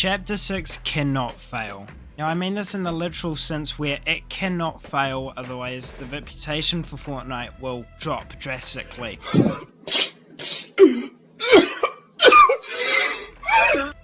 Chapter 6 cannot fail. Now I mean this in the literal sense where it cannot fail, otherwise the reputation for Fortnite will drop drastically.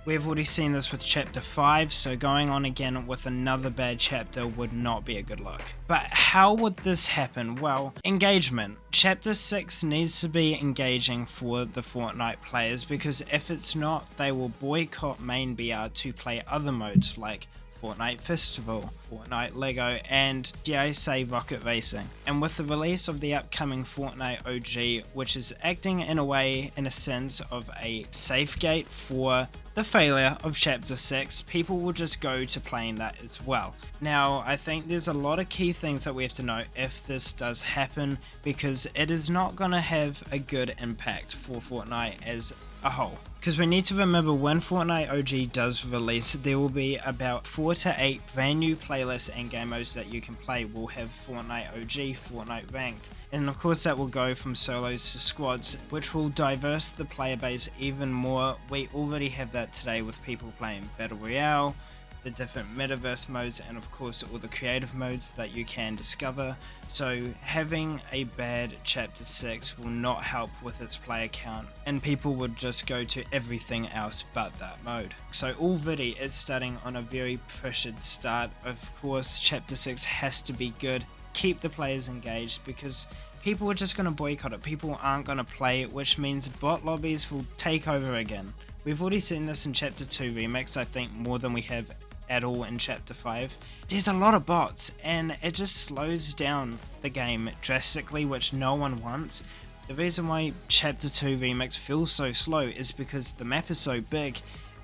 We've already seen this with Chapter 5, so going on again with another bad chapter would not be a good look. But how would this happen? Well, engagement. Chapter 6 needs to be engaging for the Fortnite players, because if it's not, they will boycott main BR to play other modes like Fortnite Festival, Fortnite Lego, and dare I say Rocket Racing. And with the release of the upcoming Fortnite OG, which is acting in a sense of a safe gate for the failure of Chapter 6, people will just go to playing that as well. Now, I think there's a lot of key things that we have to know if this does happen, because it is not going to have a good impact for Fortnite as a whole. Because we need to remember, when Fortnite OG does release, there will be about 4 to 8 brand new playlists and game modes that you can play. We'll have Fortnite OG, Fortnite Ranked, and of course that will go from solos to squads, which will diverse the player base even more. We already have that today with people playing Battle Royale, the different metaverse modes, and of course all the creative modes that you can discover. So having a bad Chapter 6 will not help with its player count, and people would just go to everything else but that mode. So already it's starting on a very pressured start. Of course Chapter 6 has to be good, keep the players engaged, because people are just going to boycott it. People aren't going to play it, which means bot lobbies will take over again. We've already seen this in Chapter 2 Remix, I think, more than we have at all in Chapter 5. There's a lot of bots, and it just slows down the game drastically, which no one wants. The reason why Chapter 2 Remix feels so slow is because the map is so big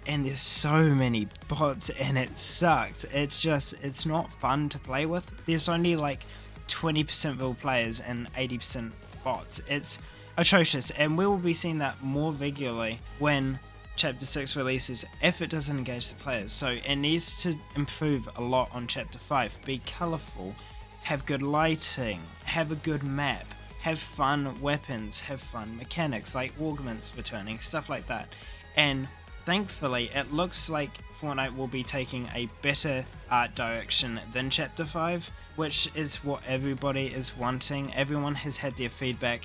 and there's so many bots, and it sucks. It's not fun to play with. There's only like 20% real players and 80% bots. It's atrocious, and we will be seeing that more regularly when Chapter 6 releases, if it doesn't engage the players. So it needs to improve a lot on Chapter 5. Be colourful, have good lighting, have a good map, have fun weapons, have fun mechanics like augments returning, stuff like that. And thankfully it looks like Fortnite will be taking a better art direction than Chapter 5, which is what everybody is wanting. Everyone has had their feedback,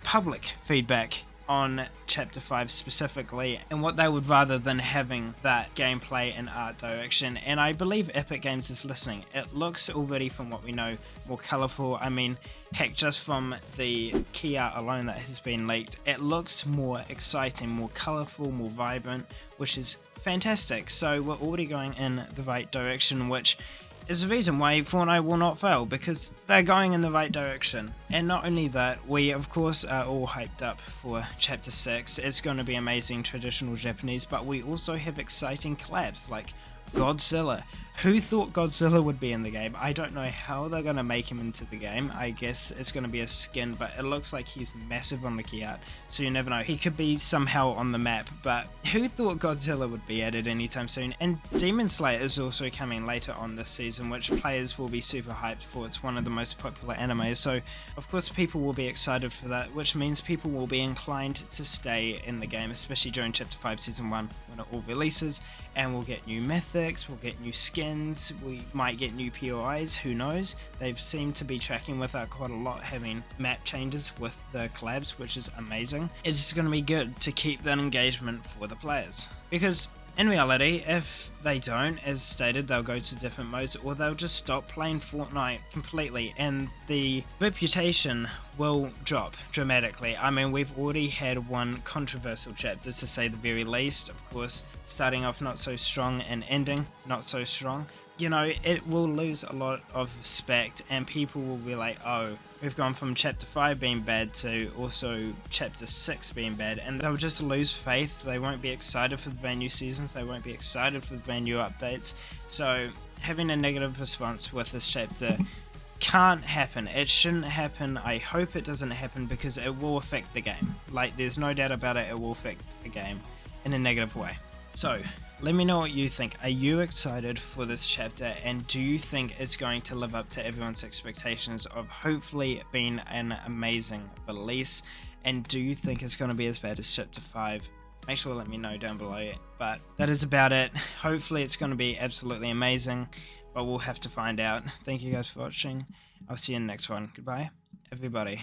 public feedback, on Chapter 5 specifically, and what they would rather than having that gameplay and art direction. And I believe Epic Games is listening. It looks already, from what we know, more colourful. I mean, heck, just from the key art alone that has been leaked, it looks more exciting, more colourful, more vibrant, which is fantastic. So we're already going in the right direction, which is the reason why Fortnite will not fail, because they're going in the right direction. And not only that, we of course are all hyped up for Chapter 6. It's going to be amazing traditional Japanese, but we also have exciting collabs like Godzilla. Who thought Godzilla would be in the game? I don't know how they're going to make him into the game. I guess it's going to be a skin, but it looks like he's massive on the key art, so you never know. He could be somehow on the map, but who thought Godzilla would be added anytime soon? And Demon Slayer is also coming later on this season, which players will be super hyped for. It's one of the most popular animes, so of course people will be excited for that, which means people will be inclined to stay in the game, especially during Chapter 5 Season 1 when it all releases. And we'll get new mythics, we'll get new skins, we might get new POIs, who knows. They've seemed to be tracking with that quite a lot, having map changes with the collabs, which is amazing. It's going to be good to keep that engagement for the players, because in reality, if they don't, as stated, they'll go to different modes, or they'll just stop playing Fortnite completely, and the reputation will drop dramatically. I mean, we've already had one controversial chapter, to say the very least. Of course, starting off not so strong and ending not so strong. You know, it will lose a lot of respect, and people will be like, oh, we've gone from Chapter 5 being bad to also Chapter 6 being bad, and they'll just lose faith. They won't be excited for the brand new seasons, they won't be excited for the brand new updates. So having a negative response with this chapter can't happen. It shouldn't happen. I hope it doesn't happen, because it will affect the game. Like, there's no doubt about it, it will affect the game in a negative way. So let me know what you think. Are you excited for this chapter, and do you think it's going to live up to everyone's expectations of hopefully being an amazing release? And do you think it's going to be as bad as Chapter 5 make sure to let me know down below. But that is about it. Hopefully it's going to be absolutely amazing, but we'll have to find out. Thank you guys for watching. I'll see you in the next one. Goodbye, everybody.